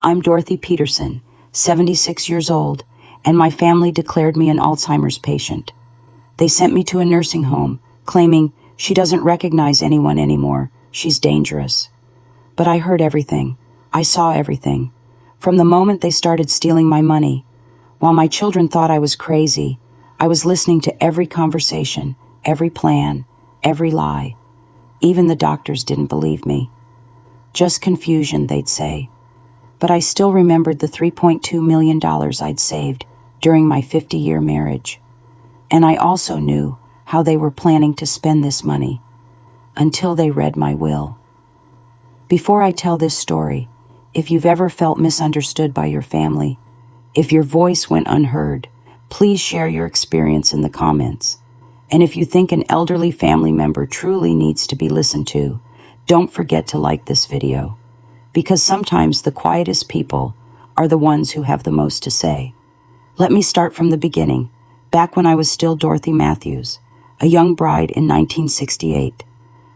I'm Dorothy Peterson, 76 years old, and my family declared me an Alzheimer's patient. They sent me to a nursing home, claiming she doesn't recognize anyone anymore, she's dangerous. But I heard everything. I saw everything. From the moment they started stealing my money, while my children thought I was crazy, I was listening to every conversation, every plan, every lie. Even the doctors didn't believe me. Just confusion, they'd say. But I still remembered the $3.2 million I'd saved during my 50-year marriage. And I also knew how they were planning to spend this money, until they read my will. Before I tell this story, if you've ever felt misunderstood by your family, if your voice went unheard, please share your experience in the comments. And if you think an elderly family member truly needs to be listened to, don't forget to like this video. Because sometimes the quietest people are the ones who have the most to say. Let me start from the beginning, back when I was still Dorothy Matthews, a young bride in 1968.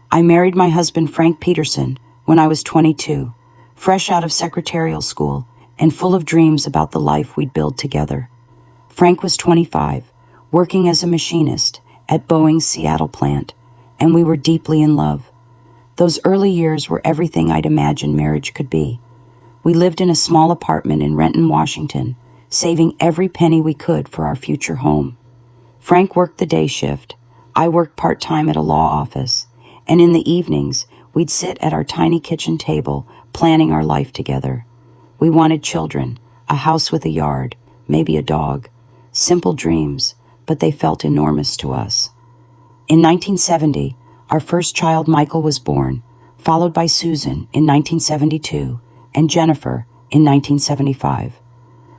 I married my husband Frank Peterson when I was 22, fresh out of secretarial school and full of dreams about the life we'd build together. Frank was 25, working as a machinist at Boeing's Seattle plant, and we were deeply in love. Those early years were everything I'd imagined marriage could be. We lived in a small apartment in Renton, Washington, saving every penny we could for our future home. Frank worked the day shift, I worked part-time at a law office, and in the evenings, we'd sit at our tiny kitchen table, planning our life together. We wanted children, a house with a yard, maybe a dog. Simple dreams, but they felt enormous to us. In 1970, our first child Michael was born, followed by Susan in 1972 and Jennifer in 1975.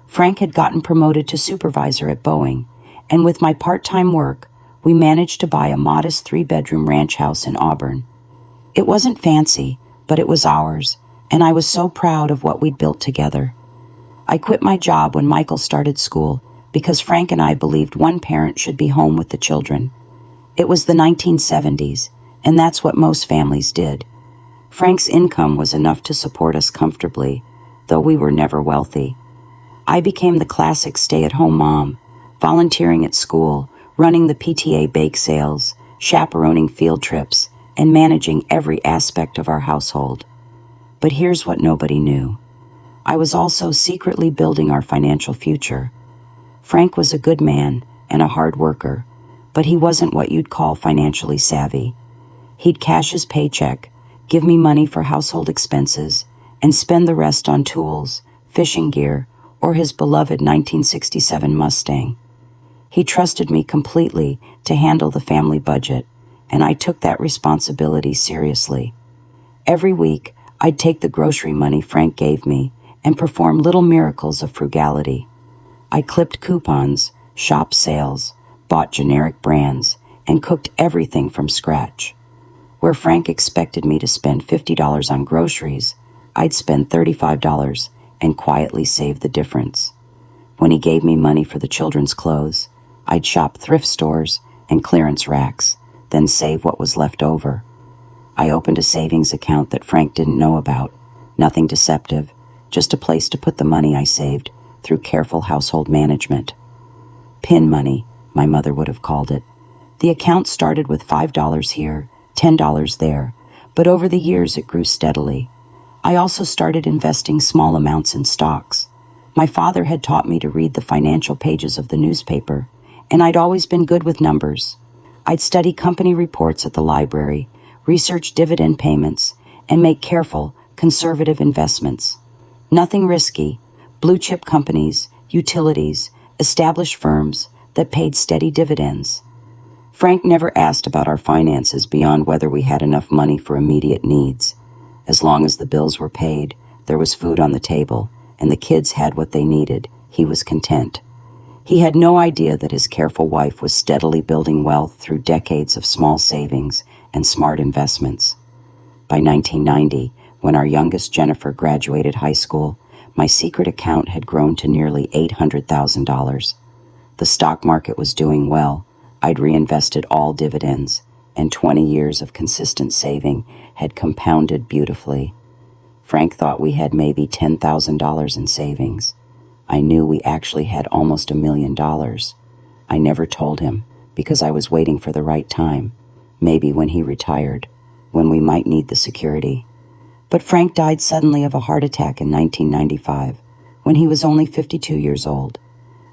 Frank had gotten promoted to supervisor at Boeing, and with my part-time work, we managed to buy a modest 3-bedroom ranch house in Auburn. It wasn't fancy, but it was ours, and I was so proud of what we'd built together. I quit my job when Michael started school because Frank and I believed one parent should be home with the children. It was the 1970s, and that's what most families did. Frank's income was enough to support us comfortably, though we were never wealthy. I became the classic stay-at-home mom, volunteering at school, running the PTA bake sales, chaperoning field trips, and managing every aspect of our household. But here's what nobody knew. I was also secretly building our financial future. Frank was a good man and a hard worker, but he wasn't what you'd call financially savvy. He'd cash his paycheck, give me money for household expenses, and spend the rest on tools, fishing gear, or his beloved 1967 Mustang. He trusted me completely to handle the family budget, and I took that responsibility seriously. Every week, I'd take the grocery money Frank gave me and perform little miracles of frugality. I clipped coupons, shopped sales, bought generic brands, and cooked everything from scratch. Where Frank expected me to spend $50 on groceries, I'd spend $35 and quietly save the difference. When he gave me money for the children's clothes, I'd shop thrift stores and clearance racks, then save what was left over. I opened a savings account that Frank didn't know about. Nothing deceptive, just a place to put the money I saved through careful household management. Pin money, my mother would have called it. The account started with $5 here, $10 there, but over the years it grew steadily. I also started investing small amounts in stocks. My father had taught me to read the financial pages of the newspaper, and I'd always been good with numbers. I'd study company reports at the library, research dividend payments, and make careful, conservative investments. Nothing risky, blue-chip companies, utilities, established firms that paid steady dividends. Frank never asked about our finances beyond whether we had enough money for immediate needs. As long as the bills were paid, there was food on the table, and the kids had what they needed, he was content. He had no idea that his careful wife was steadily building wealth through decades of small savings and smart investments. By 1990, when our youngest Jennifer graduated high school, my secret account had grown to nearly $800,000. The stock market was doing well. I'd reinvested all dividends, and 20 years of consistent saving had compounded beautifully. Frank thought we had maybe $10,000 in savings. I knew we actually had almost $1 million. I never told him because I was waiting for the right time, maybe when he retired, when we might need the security. But Frank died suddenly of a heart attack in 1995, when he was only 52 years old.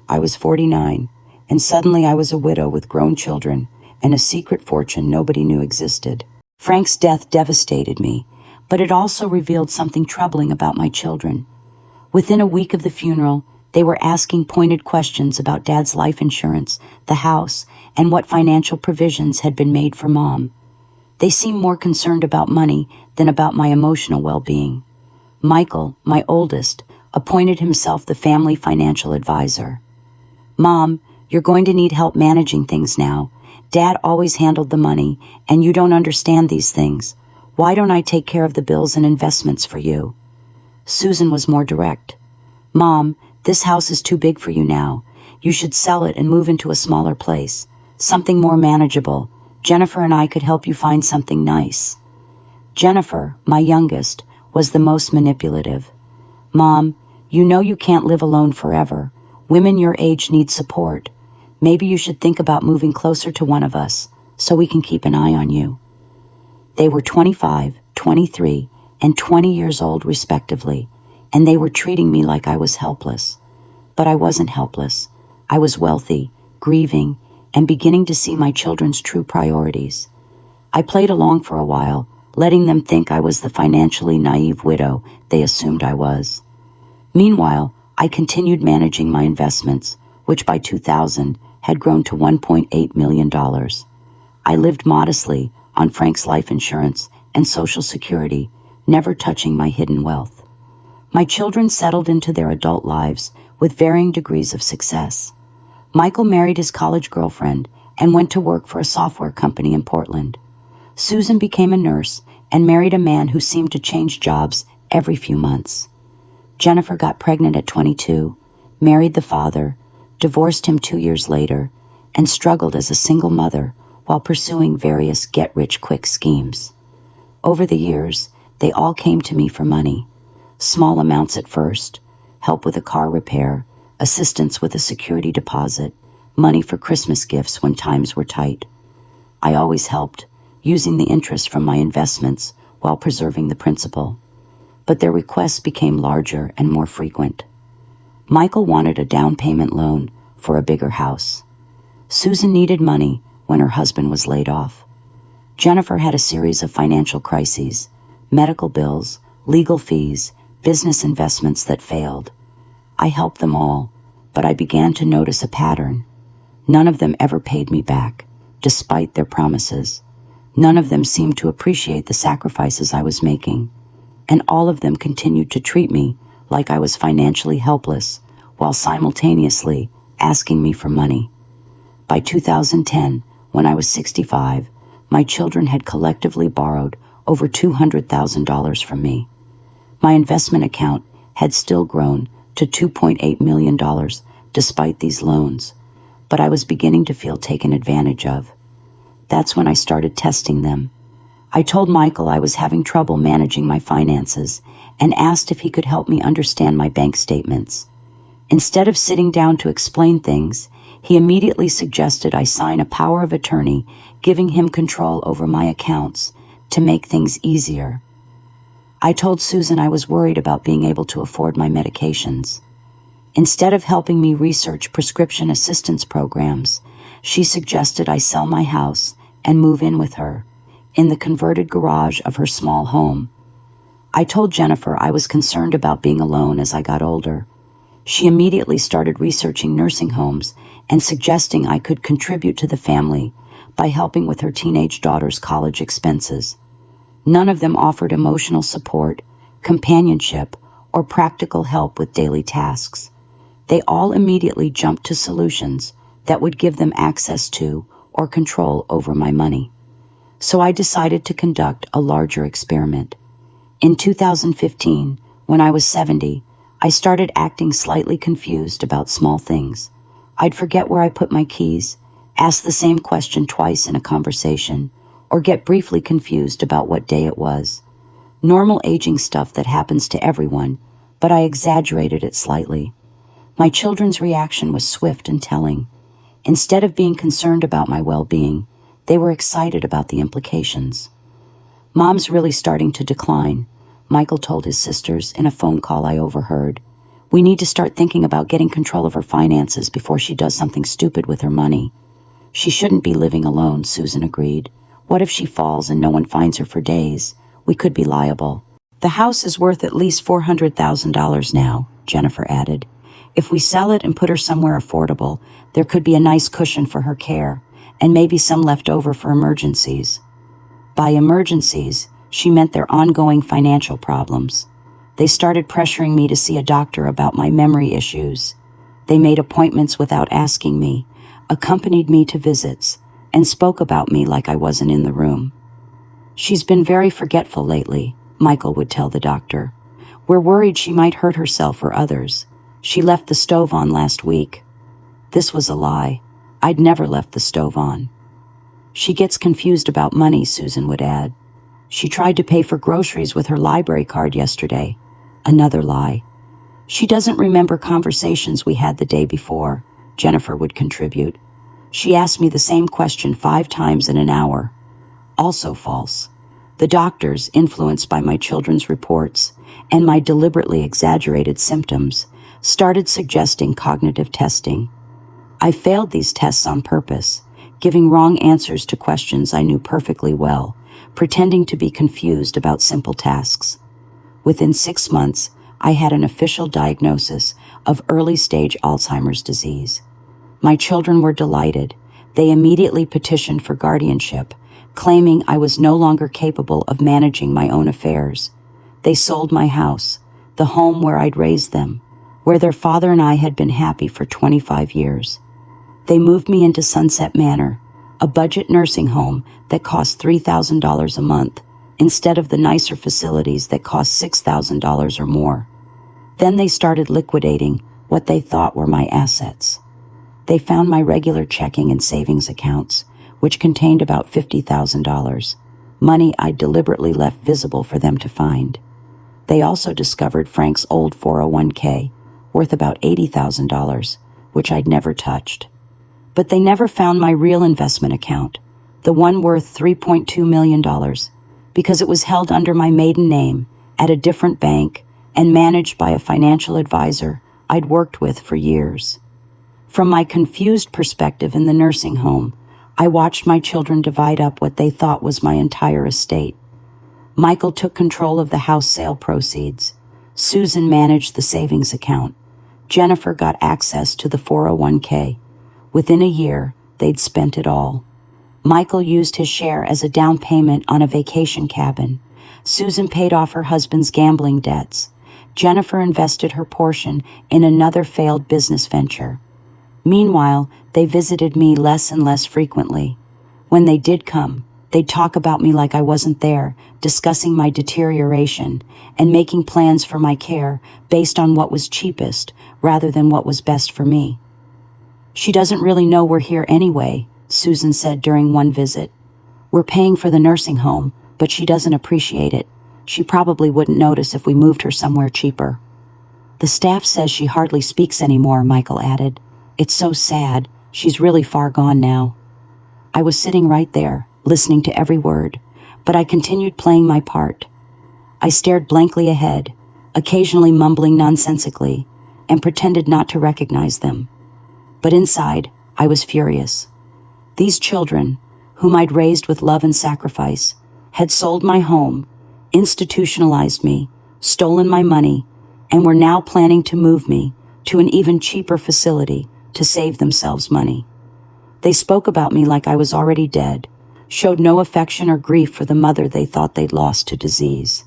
I was 49, and suddenly I was a widow with grown children and a secret fortune nobody knew existed. Frank's death devastated me, but it also revealed something troubling about my children. Within a week of the funeral, they were asking pointed questions about Dad's life insurance, the house, and what financial provisions had been made for Mom. They seemed more concerned about money than about my emotional well-being. Michael, my oldest, appointed himself the family financial advisor. "Mom, you're going to need help managing things now. Dad always handled the money, and you don't understand these things. Why don't I take care of the bills and investments for you?" Susan was more direct. "Mom, this house is too big for you now. You should sell it and move into a smaller place, something more manageable. Jennifer and I could help you find something nice." Jennifer, my youngest, was the most manipulative. "Mom, you know you can't live alone forever. Women your age need support. Maybe you should think about moving closer to one of us so we can keep an eye on you." They were 25, 23, and 20 years old respectively, and they were treating me like I was helpless. But I wasn't helpless. I was wealthy, grieving, and beginning to see my children's true priorities. I played along for a while, letting them think I was the financially naive widow they assumed I was. Meanwhile, I continued managing my investments, which by 2000 had grown to $1.8 million. I lived modestly on Frank's life insurance and Social Security, never touching my hidden wealth. My children settled into their adult lives with varying degrees of success. Michael married his college girlfriend and went to work for a software company in Portland. Susan became a nurse and married a man who seemed to change jobs every few months. Jennifer got pregnant at 22, married the father, divorced him 2 years later, and struggled as a single mother while pursuing various get-rich-quick schemes. Over the years, they all came to me for money. Small amounts at first, help with a car repair, assistance with a security deposit, money for Christmas gifts when times were tight. I always helped, using the interest from my investments while preserving the principal. But their requests became larger and more frequent. Michael wanted a down payment loan for a bigger house. Susan needed money when her husband was laid off. Jennifer had a series of financial crises, medical bills, legal fees, business investments that failed. I helped them all, but I began to notice a pattern. None of them ever paid me back, despite their promises. None of them seemed to appreciate the sacrifices I was making, and all of them continued to treat me like I was financially helpless while simultaneously asking me for money. By 2010, when I was 65, my children had collectively borrowed over $200,000 from me. My investment account had still grown to $2.8 million despite these loans, but I was beginning to feel taken advantage of. That's when I started testing them. I told Michael I was having trouble managing my finances and asked if he could help me understand my bank statements. Instead of sitting down to explain things, he immediately suggested I sign a power of attorney, giving him control over my accounts to make things easier. I told Susan I was worried about being able to afford my medications. Instead of helping me research prescription assistance programs, she suggested I sell my house and move in with her, in the converted garage of her small home. I told Jennifer I was concerned about being alone as I got older. She immediately started researching nursing homes and suggesting I could contribute to the family by helping with her teenage daughter's college expenses. None of them offered emotional support, companionship, or practical help with daily tasks. They all immediately jumped to solutions that would give them access to or control over my money. So I decided to conduct a larger experiment. In 2015, when I was 70, I started acting slightly confused about small things. I'd forget where I put my keys, ask the same question twice in a conversation, or get briefly confused about what day it was. Normal aging stuff that happens to everyone, but I exaggerated it slightly. My children's reaction was swift and telling. Instead of being concerned about my well-being, they were excited about the implications. "Mom's really starting to decline," Michael told his sisters in a phone call I overheard. "We need to start thinking about getting control of her finances before she does something stupid with her money." "She shouldn't be living alone," Susan agreed. "What if she falls and no one finds her for days? We could be liable." "The house is worth at least $400,000 now," Jennifer added. "If we sell it and put her somewhere affordable, there could be a nice cushion for her care, and maybe some left over for emergencies." By emergencies, she meant their ongoing financial problems. They started pressuring me to see a doctor about my memory issues. They made appointments without asking me, accompanied me to visits, and spoke about me like I wasn't in the room. "She's been very forgetful lately," Michael would tell the doctor. "We're worried she might hurt herself or others. She left the stove on last week." This was a lie. I'd never left the stove on. "She gets confused about money," Susan would add. "She tried to pay for groceries with her library card yesterday." Another lie. "She doesn't remember conversations we had the day before," Jennifer would contribute. "She asked me the same question 5 times in an hour." Also false. The doctors, influenced by my children's reports and my deliberately exaggerated symptoms, started suggesting cognitive testing. I failed these tests on purpose, giving wrong answers to questions I knew perfectly well, pretending to be confused about simple tasks. Within 6 months, I had an official diagnosis of early-stage Alzheimer's disease. My children were delighted. They immediately petitioned for guardianship, claiming I was no longer capable of managing my own affairs. They sold my house, the home where I'd raised them, where their father and I had been happy for 25 years. They moved me into Sunset Manor, a budget nursing home that cost $3,000 a month, instead of the nicer facilities that cost $6,000 or more. Then they started liquidating what they thought were my assets. They found my regular checking and savings accounts, which contained about $50,000, money I deliberately left visible for them to find. They also discovered Frank's old 401k, worth about $80,000, which I'd never touched. But they never found my real investment account, the one worth $3.2 million, because it was held under my maiden name at a different bank and managed by a financial advisor I'd worked with for years. From my confused perspective in the nursing home, I watched my children divide up what they thought was my entire estate. Michael took control of the house sale proceeds. Susan managed the savings account. Jennifer got access to the 401k. Within a year, they'd spent it all. Michael used his share as a down payment on a vacation cabin. Susan paid off her husband's gambling debts. Jennifer invested her portion in another failed business venture. Meanwhile, they visited me less and less frequently. When they did come, they'd talk about me like I wasn't there, discussing my deterioration and making plans for my care based on what was cheapest rather than what was best for me. "She doesn't really know we're here anyway," Susan said during one visit. "We're paying for the nursing home, but she doesn't appreciate it. She probably wouldn't notice if we moved her somewhere cheaper." "The staff says she hardly speaks anymore," Michael added. "It's so sad. She's really far gone now." I was sitting right there, listening to every word, but I continued playing my part. I stared blankly ahead, occasionally mumbling nonsensically, and pretended not to recognize them. But inside, I was furious. These children, whom I'd raised with love and sacrifice, had sold my home, institutionalized me, stolen my money, and were now planning to move me to an even cheaper facility to save themselves money. They spoke about me like I was already dead, showed no affection or grief for the mother they thought they'd lost to disease.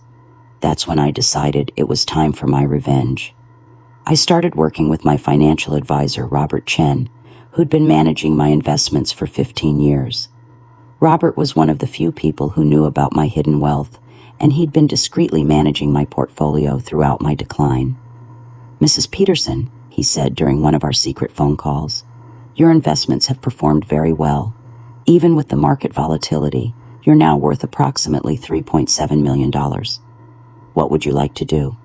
That's when I decided it was time for my revenge. I started working with my financial advisor, Robert Chen, who'd been managing my investments for 15 years. Robert was one of the few people who knew about my hidden wealth, and he'd been discreetly managing my portfolio throughout my decline. "Mrs. Peterson," he said during one of our secret phone calls, "your investments have performed very well. Even with the market volatility, you're now worth approximately $3.7 million. What would you like to do?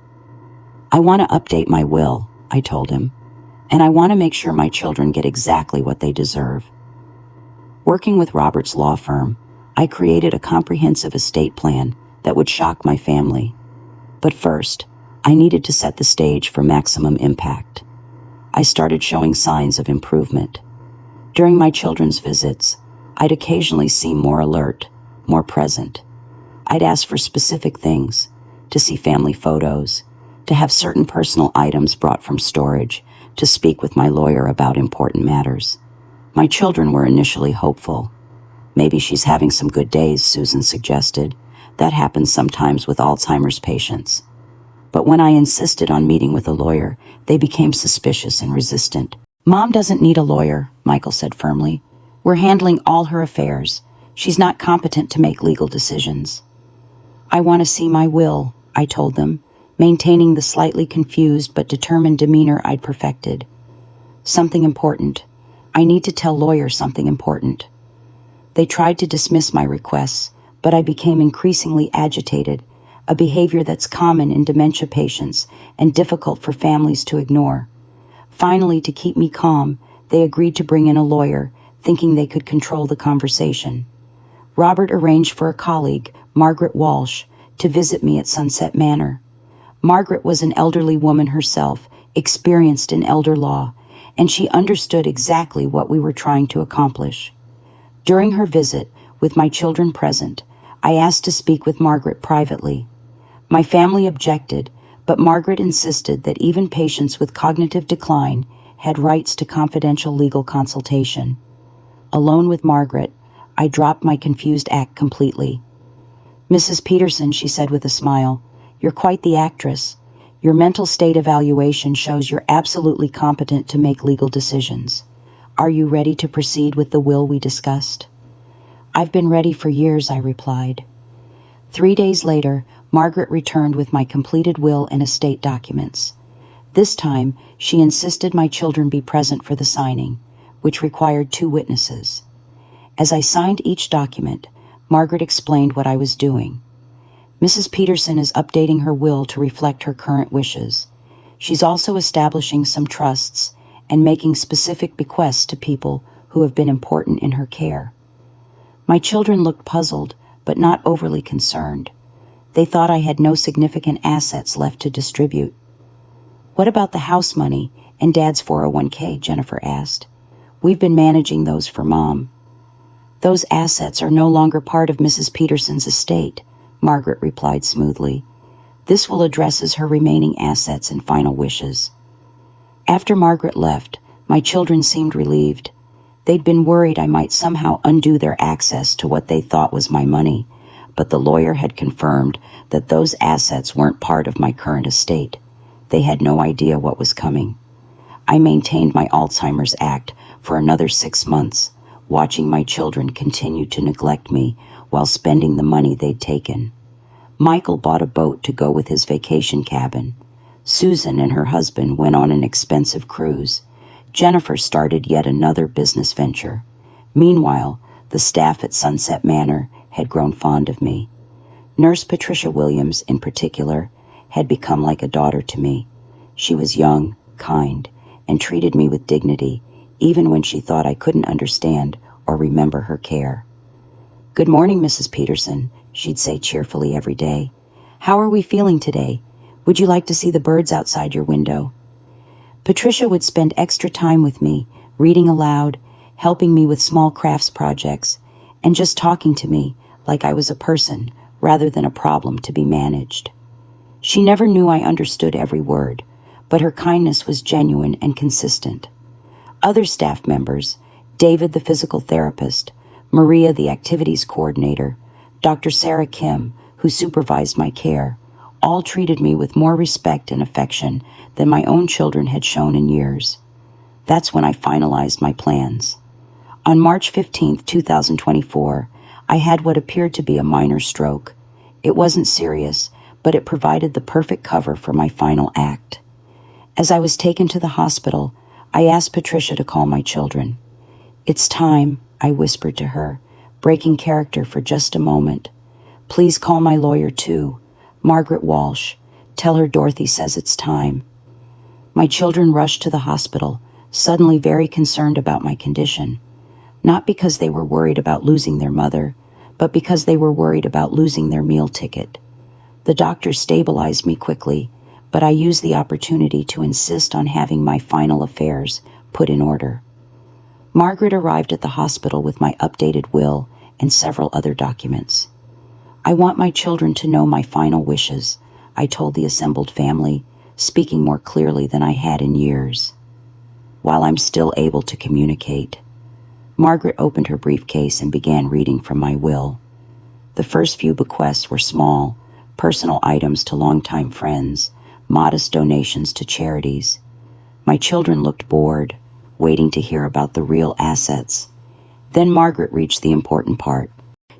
I want to update my will, I told him, and I want to make sure my children get exactly what they deserve. Working with Robert's law firm, I created a comprehensive estate plan that would shock my family. But first, I needed to set the stage for maximum impact. I started showing signs of improvement. During my children's visits, I'd occasionally seem more alert, more present. I'd ask for specific things, to see family photos, to have certain personal items brought from storage, to speak with my lawyer about important matters. My children were initially hopeful. Maybe she's having some good days, Susan suggested. That happens sometimes with Alzheimer's patients. But when I insisted on meeting with a lawyer, they became suspicious and resistant. Mom doesn't need a lawyer, Michael said firmly. We're handling all her affairs. She's not competent to make legal decisions. I want to see my will, I told them, maintaining the slightly confused but determined demeanor I'd perfected. Something important. I need to tell lawyer something important. They tried to dismiss my requests, but I became increasingly agitated, a behavior that's common in dementia patients and difficult for families to ignore. Finally, to keep me calm, they agreed to bring in a lawyer, thinking they could control the conversation. Robert arranged for a colleague, Margaret Walsh, to visit me at Sunset Manor. Margaret was an elderly woman herself, experienced in elder law, and she understood exactly what we were trying to accomplish. During her visit, with my children present, I asked to speak with Margaret privately. My family objected, but Margaret insisted that even patients with cognitive decline had rights to confidential legal consultation. Alone with Margaret, I dropped my confused act completely. Mrs. Peterson, she said with a smile, you're quite the actress. Your mental state evaluation shows you're absolutely competent to make legal decisions. Are you ready to proceed with the will we discussed? I've been ready for years, I replied. 3 days later, Margaret returned with my completed will and estate documents. This time, she insisted my children be present for the signing, which required 2 witnesses. As I signed each document, Margaret explained what I was doing. Mrs. Peterson is updating her will to reflect her current wishes. She's also establishing some trusts and making specific bequests to people who have been important in her care. My children looked puzzled, but not overly concerned. They thought I had no significant assets left to distribute. What about the house money and Dad's 401k, Jennifer asked. We've been managing those for Mom. Those assets are no longer part of Mrs. Peterson's estate, Margaret replied smoothly. This will address her remaining assets and final wishes. After Margaret left, my children seemed relieved. They'd been worried I might somehow undo their access to what they thought was my money, but the lawyer had confirmed that those assets weren't part of my current estate. They had no idea what was coming. I maintained my Alzheimer's Act for another 6 months, watching my children continue to neglect me while spending the money they'd taken. Michael bought a boat to go with his vacation cabin. Susan and her husband went on an expensive cruise. Jennifer started yet another business venture. Meanwhile, the staff at Sunset Manor had grown fond of me. Nurse Patricia Williams, in particular, had become like a daughter to me. She was young, kind, and treated me with dignity, even when she thought I couldn't understand or remember her care. Good morning, Mrs. Peterson, she'd say cheerfully every day. How are we feeling today? Would you like to see the birds outside your window? Patricia would spend extra time with me, reading aloud, helping me with small crafts projects, and just talking to me like I was a person rather than a problem to be managed. She never knew I understood every word, but her kindness was genuine and consistent. Other staff members, David the physical therapist, Maria the activities coordinator, Dr. Sarah Kim, who supervised my care, all treated me with more respect and affection than my own children had shown in years. That's when I finalized my plans. On March 15, 2024, I had what appeared to be a minor stroke. It wasn't serious, but it provided the perfect cover for my final act. As I was taken to the hospital, I asked Patricia to call my children. It's time, I whispered to her, breaking character for just a moment. Please call my lawyer too. Margaret Walsh, tell her Dorothy says it's time. My children rushed to the hospital, suddenly very concerned about my condition. Not because they were worried about losing their mother, but because they were worried about losing their meal ticket. The doctor stabilized me quickly, but I used the opportunity to insist on having my final affairs put in order. Margaret arrived at the hospital with my updated will and several other documents. I want my children to know my final wishes, I told the assembled family, speaking more clearly than I had in years. While I'm still able to communicate. Margaret opened her briefcase and began reading from my will. The first few bequests were small, personal items to longtime friends, modest donations to charities. My children looked bored, waiting to hear about the real assets. Then Margaret reached the important part.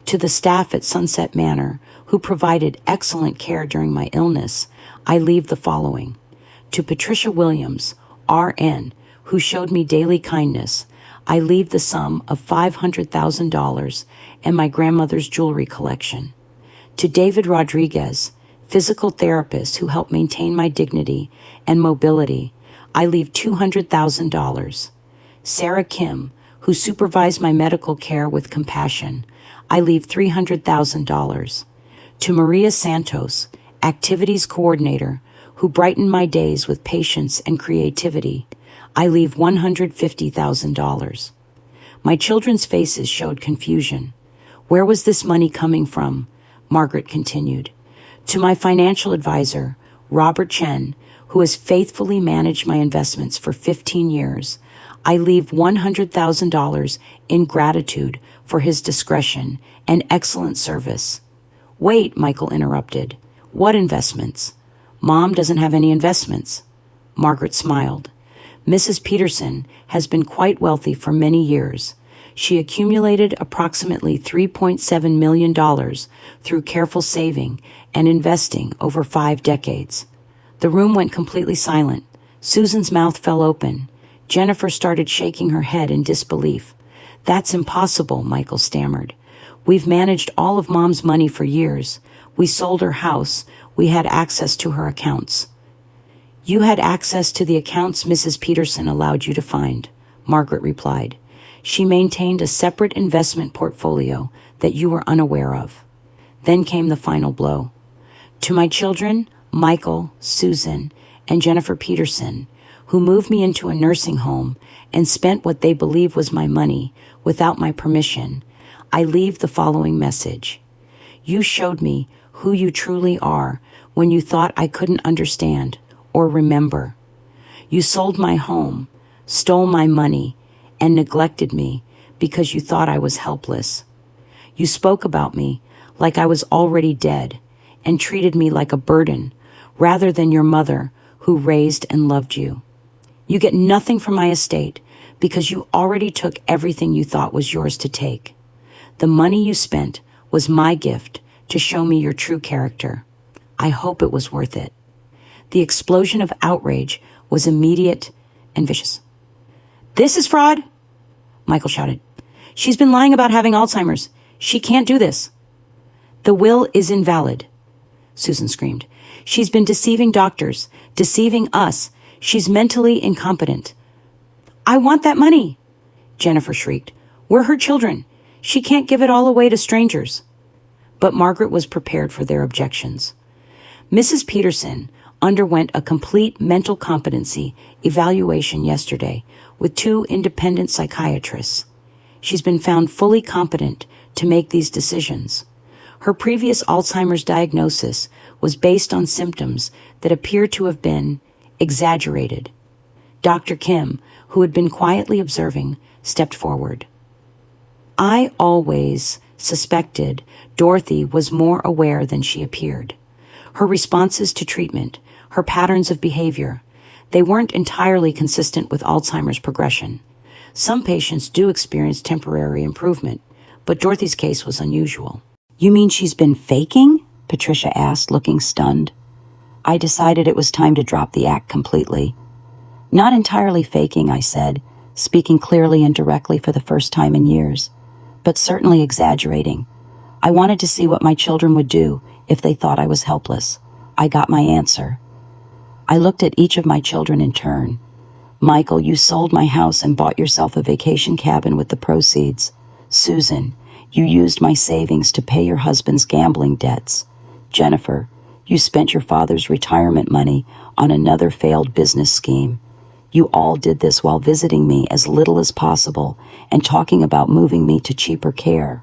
To the staff at Sunset Manor, who provided excellent care during my illness, I leave the following. To Patricia Williams, RN, who showed me daily kindness, I leave the sum of $500,000 and my grandmother's jewelry collection. To David Rodriguez, physical therapist who helped maintain my dignity and mobility, I leave $200,000. Sarah Kim, who supervised my medical care with compassion, I leave $300,000. To Maria Santos, activities coordinator, who brightened my days with patience and creativity, I leave $150,000. My children's faces showed confusion. Where was this money coming from? Margaret continued. To my financial advisor, Robert Chen, who has faithfully managed my investments for 15 years, I leave $100,000 in gratitude for his discretion and excellent service. Wait, Michael interrupted. What investments? Mom doesn't have any investments. Margaret smiled. Mrs. Peterson has been quite wealthy for many years. She accumulated approximately $3.7 million through careful saving and investing over 5 decades. The room went completely silent. Susan's mouth fell open. Jennifer started shaking her head in disbelief. That's impossible, Michael stammered. We've managed all of Mom's money for years. We sold her house. We had access to her accounts. You had access to the accounts Mrs. Peterson allowed you to find, Margaret replied. She maintained a separate investment portfolio that you were unaware of. Then came the final blow. To my children, Michael, Susan, and Jennifer Peterson, who moved me into a nursing home and spent what they believe was my money without my permission, I leave the following message. You showed me who you truly are when you thought I couldn't understand or remember. You sold my home, stole my money, and neglected me because you thought I was helpless. You spoke about me like I was already dead and treated me like a burden rather than your mother who raised and loved you. You get nothing from my estate because you already took everything you thought was yours to take. The money you spent was my gift to show me your true character. I hope it was worth it. The explosion of outrage was immediate and vicious. This is fraud, Michael shouted. She's been lying about having Alzheimer's. She can't do this. The will is invalid, Susan screamed. She's been deceiving doctors, deceiving us. She's mentally incompetent. I want that money, Jennifer shrieked. We're her children. She can't give it all away to strangers. But Margaret was prepared for their objections. Mrs. Peterson underwent a complete mental competency evaluation yesterday with 2 independent psychiatrists. She's been found fully competent to make these decisions. Her previous Alzheimer's diagnosis was based on symptoms that appear to have been exaggerated. Dr. Kim, who had been quietly observing, stepped forward. I always suspected Dorothy was more aware than she appeared. Her responses to treatment, her patterns of behavior, they weren't entirely consistent with Alzheimer's progression. Some patients do experience temporary improvement, but Dorothy's case was unusual. You mean she's been faking? Patricia asked, looking stunned. I decided it was time to drop the act completely. Not entirely faking, I said, speaking clearly and directly for the first time in years, but certainly exaggerating. I wanted to see what my children would do if they thought I was helpless. I got my answer. I looked at each of my children in turn. Michael, you sold my house and bought yourself a vacation cabin with the proceeds. Susan, you used my savings to pay your husband's gambling debts. Jennifer, you spent your father's retirement money on another failed business scheme. You all did this while visiting me as little as possible and talking about moving me to cheaper care.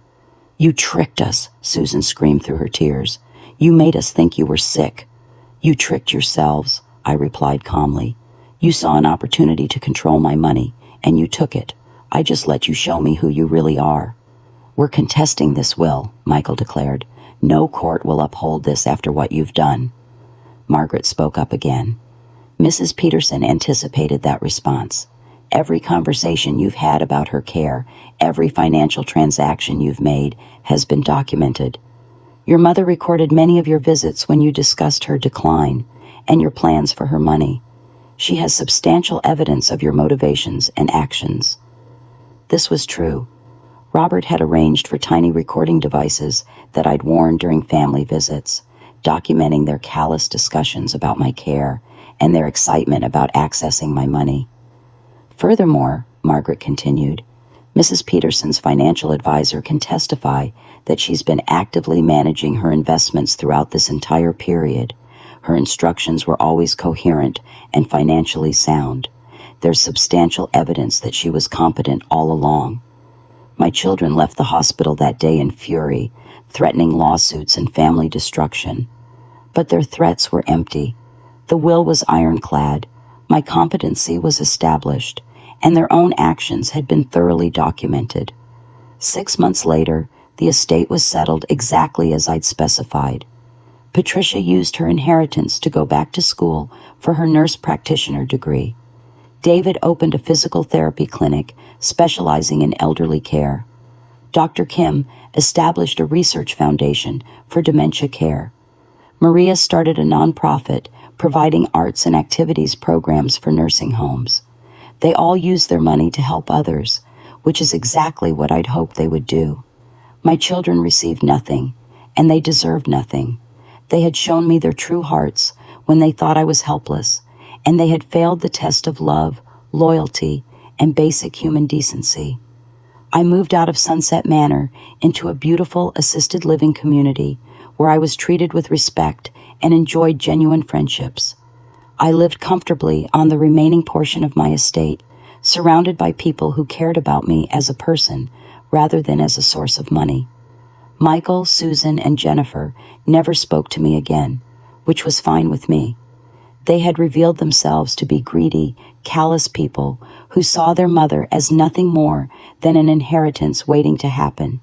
You tricked us, Susan screamed through her tears. You made us think you were sick. You tricked yourselves, I replied calmly. You saw an opportunity to control my money, and you took it. I just let you show me who you really are. We're contesting this will, Michael declared. No court will uphold this after what you've done. Margaret spoke up again. Mrs. Peterson anticipated that response. Every conversation you've had about her care, every financial transaction you've made, has been documented. Your mother recorded many of your visits when you discussed her decline and your plans for her money. She has substantial evidence of your motivations and actions. This was true. Robert had arranged for tiny recording devices that I'd worn during family visits, documenting their callous discussions about my care and their excitement about accessing my money. Furthermore, Margaret continued, Mrs. Peterson's financial advisor can testify that she's been actively managing her investments throughout this entire period. Her instructions were always coherent and financially sound. There's substantial evidence that she was competent all along. My children left the hospital that day in fury, threatening lawsuits and family destruction. But their threats were empty. The will was ironclad, my competency was established, and their own actions had been thoroughly documented. 6 months later, the estate was settled exactly as I'd specified. Patricia used her inheritance to go back to school for her nurse practitioner degree. David opened a physical therapy clinic specializing in elderly care. Dr. Kim established a research foundation for dementia care. Maria started a nonprofit providing arts and activities programs for nursing homes. They all used their money to help others, which is exactly what I'd hoped they would do. My children received nothing, and they deserved nothing. They had shown me their true hearts when they thought I was helpless, and they had failed the test of love, loyalty, and basic human decency. I moved out of Sunset Manor into a beautiful assisted living community where I was treated with respect and enjoyed genuine friendships. I lived comfortably on the remaining portion of my estate, surrounded by people who cared about me as a person rather than as a source of money. Michael, Susan, and Jennifer never spoke to me again, which was fine with me. They had revealed themselves to be greedy, callous people who saw their mother as nothing more than an inheritance waiting to happen.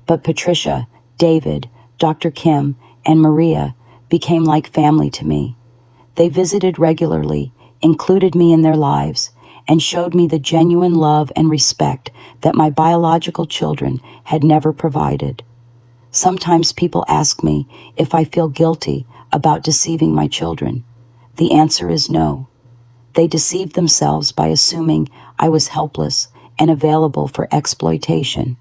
But Patricia, David, Dr. Kim, and Maria became like family to me. They visited regularly, included me in their lives, and showed me the genuine love and respect that my biological children had never provided. Sometimes people ask me if I feel guilty about deceiving my children. The answer is no. They deceived themselves by assuming I was helpless and available for exploitation.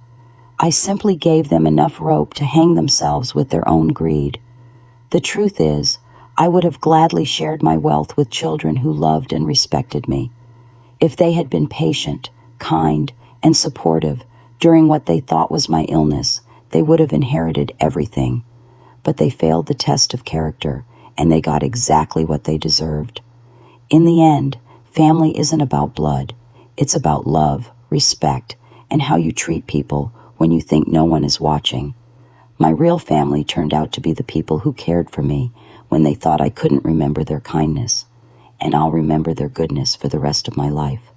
I simply gave them enough rope to hang themselves with their own greed. The truth is, I would have gladly shared my wealth with children who loved and respected me. If they had been patient, kind, and supportive during what they thought was my illness, they would have inherited everything. But they failed the test of character, and they got exactly what they deserved. In the end, family isn't about blood. It's about love, respect, and how you treat people when you think no one is watching. My real family turned out to be the people who cared for me when they thought I couldn't remember their kindness, and I'll remember their goodness for the rest of my life.